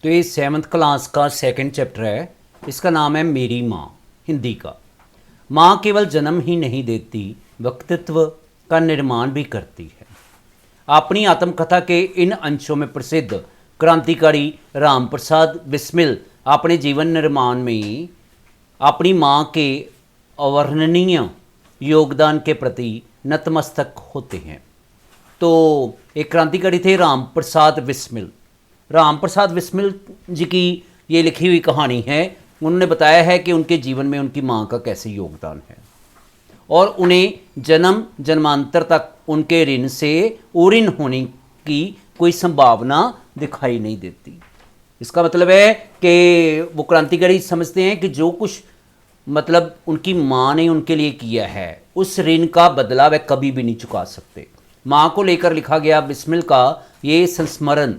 तो ये 7th class का सेकंड चैप्टर है। इसका नाम है मेरी माँ, हिंदी का। माँ केवल जन्म ही नहीं देती, व्यक्तित्व का निर्माण भी करती है। अपनी आत्मकथा के इन अंशों में प्रसिद्ध क्रांतिकारी राम प्रसाद बिस्मिल अपने जीवन निर्माण में अपनी माँ के अवर्णनीय योगदान के प्रति नतमस्तक होते हैं। तो एक क्रांतिकारी थे राम प्रसाद बिस्मिल। राम प्रसाद बिस्मिल जी की ये लिखी हुई कहानी है। उन्होंने बताया है कि उनके जीवन में उनकी माँ का कैसे योगदान है और उन्हें जन्म जन्मांतर तक उनके ऋण से ऊऋण होने की कोई संभावना दिखाई नहीं देती। इसका मतलब है कि वो क्रांतिकारी समझते हैं कि जो कुछ मतलब उनकी माँ ने उनके लिए किया है उस ऋण का बदला वह कभी भी नहीं चुका सकते। माँ को लेकर लिखा गया बिस्मिल का ये संस्मरण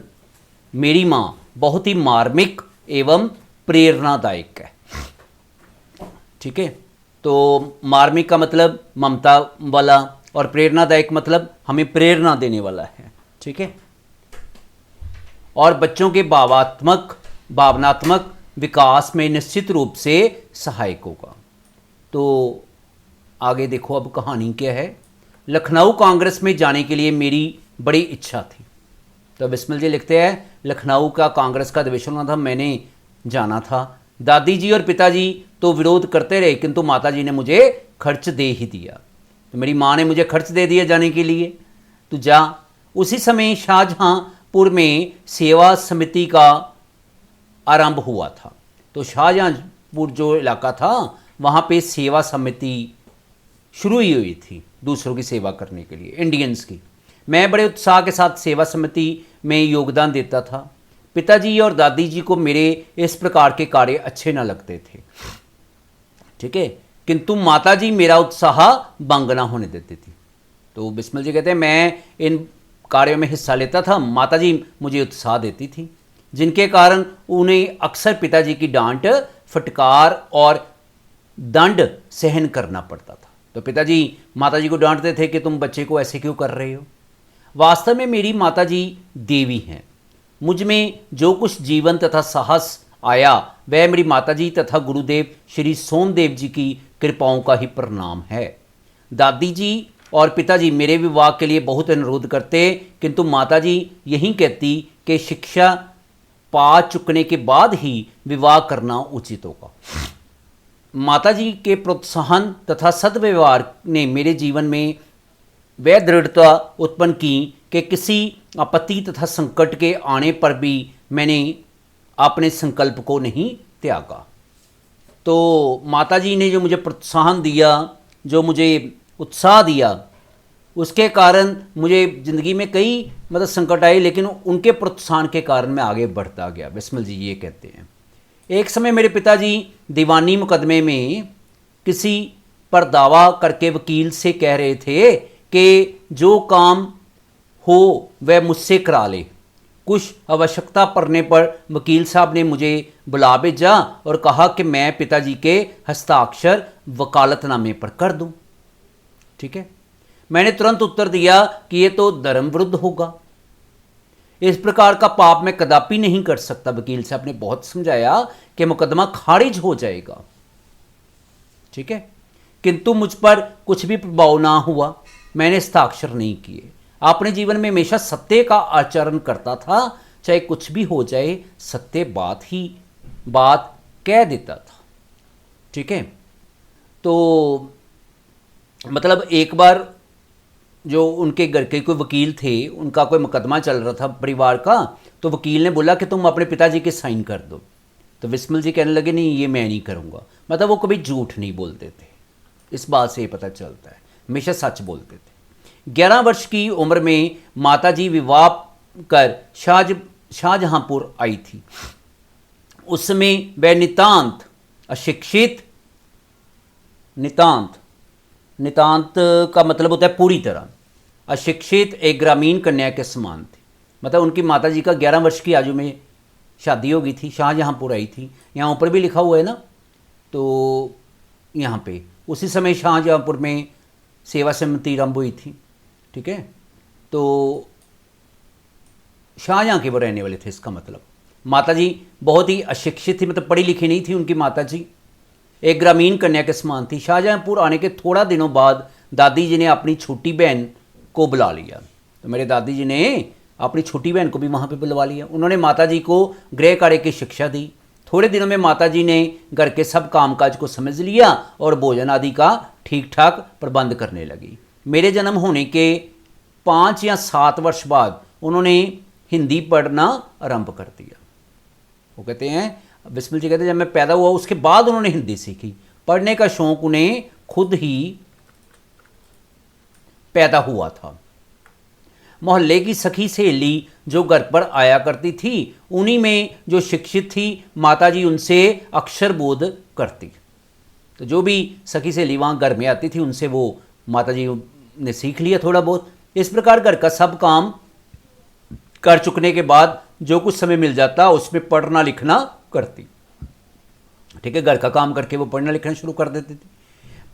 मेरी माँ बहुत ही मार्मिक एवं प्रेरणादायक है। ठीक है, तो मार्मिक का मतलब ममता वाला और प्रेरणादायक मतलब हमें प्रेरणा देने वाला है। ठीक है, और बच्चों के भावनात्मक विकास में निश्चित रूप से सहायक होगा। तो आगे देखो अब कहानी क्या है। लखनऊ कांग्रेस में जाने के लिए मेरी बड़ी इच्छा थी। तो बिस्मिल जी लिखते हैं लखनऊ का कांग्रेस का अधिवेशन होना था, मैंने जाना था। दादी जी और पिताजी तो विरोध करते रहे किंतु माता जी ने मुझे खर्च दे ही दिया। तो मेरी माँ ने मुझे खर्च दे दिया जाने के लिए, तो जा। उसी समय शाहजहांपुर में सेवा समिति का आरंभ हुआ था। तो शाहजहांपुर जो इलाका था वहाँ पे सेवा समिति शुरू ही हुई थी दूसरों की सेवा करने के लिए, इंडियंस की। मैं बड़े उत्साह के साथ सेवा समिति में योगदान देता था। पिताजी और दादी जी को मेरे इस प्रकार के कार्य अच्छे न लगते थे। ठीक है, किंतु माता जी मेरा उत्साह भंग न होने देती थी। तो बिस्मिल जी कहते हैं मैं इन कार्यों में हिस्सा लेता था, माता जी मुझे उत्साह देती थी, जिनके कारण उन्हें अक्सर पिताजी की डांट, फटकार और दंड सहन करना पड़ता था। तो पिताजी माताजी को डांटते थे कि तुम बच्चे को ऐसे क्यों कर रहे हो। वास्तव में मेरी माताजी देवी हैं। मुझ में जो कुछ जीवन तथा साहस आया वह मेरी माताजी तथा गुरुदेव श्री सोमदेव जी की कृपाओं का ही परिणाम है। दादी जी और पिताजी मेरे विवाह के लिए बहुत अनुरोध करते किंतु माताजी यही कहती कि शिक्षा पा चुकने के बाद ही विवाह करना उचित होगा। माताजी के प्रोत्साहन तथा सद्व्यवहार ने मेरे जीवन में वह दृढ़ता उत्पन्न की कि किसी आपत्ति तथा संकट के आने पर भी मैंने अपने संकल्प को नहीं त्यागा। तो माताजी ने जो मुझे प्रोत्साहन दिया, जो मुझे उत्साह दिया, उसके कारण मुझे ज़िंदगी में कई मतलब संकट आए, लेकिन उनके प्रोत्साहन के कारण मैं आगे बढ़ता गया। बिस्मिल जी ये कहते हैं एक समय मेरे पिताजी दीवानी मुकदमे में किसी पर दावा करके वकील से कह रहे थे कि जो काम हो वह मुझसे करा ले। कुछ आवश्यकता पड़ने पर वकील साहब ने मुझे बुला भेजा और कहा कि मैं पिताजी के हस्ताक्षर वकालतनामे पर कर दूं। ठीक है, मैंने तुरंत उत्तर दिया कि ये तो धर्म विरुद्ध होगा, इस प्रकार का पाप मैं कदापि नहीं कर सकता। वकील साहब ने बहुत समझाया कि मुकदमा खारिज हो जाएगा। ठीक है, किंतु मुझ पर कुछ भी प्रभाव ना हुआ, मैंने हस्ताक्षर नहीं किए। अपने जीवन में हमेशा सत्य का आचरण करता था, चाहे कुछ भी हो जाए सत्य बात कह देता था। ठीक है, तो मतलब एक बार जो उनके घर के कोई वकील थे, उनका कोई मुकदमा चल रहा था परिवार का, तो वकील ने बोला कि तुम अपने पिताजी के साइन कर दो। तो बिस्मिल जी कहने लगे नहीं ये मैं नहीं करूँगा। मतलब वो कभी झूठ नहीं बोलते थे, इस बात से ये पता चलता है, हमेशा सच बोलते थे। 11 वर्ष की उम्र में माताजी विवाह कर शाहजहांपुर आई थी। उस समय वह नितांत अशिक्षित, नितांत का मतलब होता है पूरी तरह अशिक्षित एक ग्रामीण कन्या के समान थी। मतलब उनकी माताजी का 11 वर्ष की आयु में शादी हो गई थी, शाहजहांपुर आई थी। यहाँ ऊपर भी लिखा हुआ है ना, तो यहाँ पे उसी समय शाहजहांपुर में सेवा समिति आरंभ हुई थी। ठीक है, तो शाहजहाँ के वो रहने वाले थे, इसका मतलब माता जी बहुत ही अशिक्षित थी, मतलब पढ़ी लिखी नहीं थी उनकी माता जी, एक ग्रामीण कन्या के समान थी। शाहजहाँपुर आने के थोड़ा दिनों बाद दादी जी ने अपनी छोटी बहन को बुला लिया। तो मेरे दादी जी ने अपनी छोटी बहन को भी वहाँ पे बुलवा लिया। उन्होंने माता जी को गृह कार्य की शिक्षा दी। थोड़े दिनों में माता जी ने घर के सब कामकाज को समझ लिया और भोजन आदि का ठीक ठाक प्रबंध करने लगी। मेरे जन्म होने के 5 या 7 वर्ष बाद उन्होंने हिंदी पढ़ना आरंभ कर दिया। वो कहते हैं, बिस्मिल जी कहते हैं, जब मैं पैदा हुआ उसके बाद उन्होंने हिंदी सीखी। पढ़ने का शौक उन्हें खुद ही पैदा हुआ था। मोहल्ले की सखी सहेली जो घर पर आया करती थी, उन्हीं में जो शिक्षित थी माताजी उनसे अक्षर बोध करती। तो जो भी सखी सहेली वहाँ घर में आती थी उनसे वो माताजी ने सीख लिया थोड़ा बहुत। इस प्रकार घर का सब काम कर चुकने के बाद जो कुछ समय मिल जाता उसमें पढ़ना लिखना करती। ठीक है, घर का काम करके वो पढ़ना लिखना शुरू कर देती थी।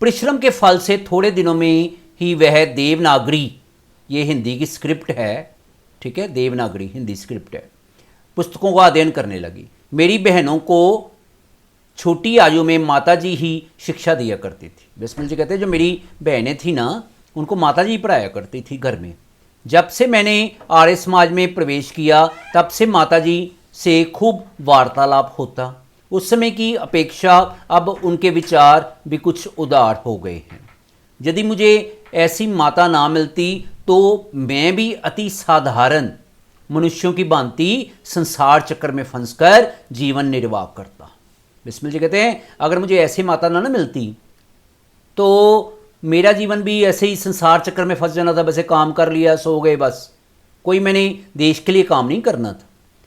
परिश्रम के फल से थोड़े दिनों में ही वह देवनागरी, ये हिंदी की स्क्रिप्ट है, ठीक है, देवनागरी हिंदी स्क्रिप्ट है, पुस्तकों का अध्ययन करने लगी। मेरी बहनों को छोटी आयु में माताजी ही शिक्षा दिया करती थी। बिस्मिल जी कहते हैं, जो मेरी बहनें थी ना उनको माताजी पढ़ाया करती थी घर में। जब से मैंने आर्य समाज में प्रवेश किया तब से माताजी से खूब वार्तालाप होता। उस समय की अपेक्षा अब उनके विचार भी कुछ उदार हो गए हैं। यदि मुझे ऐसी माता ना मिलती तो मैं भी अति साधारण मनुष्यों की भांति संसार चक्र में फंसकर जीवन निर्वाह करता। बिस्मिल जी कहते हैं, अगर मुझे ऐसी माता ना मिलती तो मेरा जीवन भी ऐसे ही संसार चक्र में फंस जाना था। वैसे काम कर लिया, सो गए, बस कोई मैंने देश के लिए काम नहीं करना था।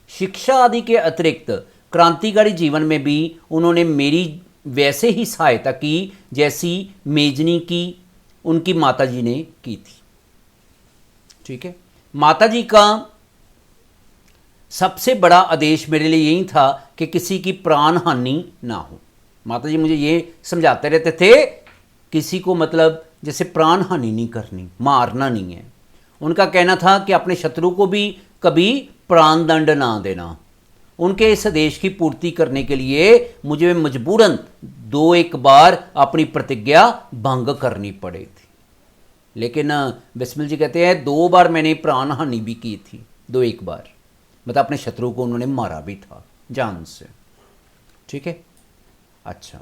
शिक्षा आदि के अतिरिक्त क्रांतिकारी जीवन में भी उन्होंने मेरी वैसे ही सहायता की जैसी मेजनी की उनकी माताजी ने की थी। ठीक है, माताजी का सबसे बड़ा आदेश मेरे लिए यही था कि किसी की प्राण हानि ना हो। माताजी मुझे ये समझाते रहते थे, किसी को मतलब जैसे प्राण हानि नहीं करनी, मारना नहीं है। उनका कहना था कि अपने शत्रु को भी कभी प्राण दंड ना देना। उनके इस आदेश की पूर्ति करने के लिए मुझे मजबूरन 2-1 बार अपनी प्रतिज्ञा भंग करनी पड़ी थी। लेकिन बिस्मिल जी कहते हैं 2 बार मैंने प्राण हानि भी की थी, 2-1 बार, मतलब अपने शत्रु को उन्होंने मारा भी था जान से। ठीक है, अच्छा।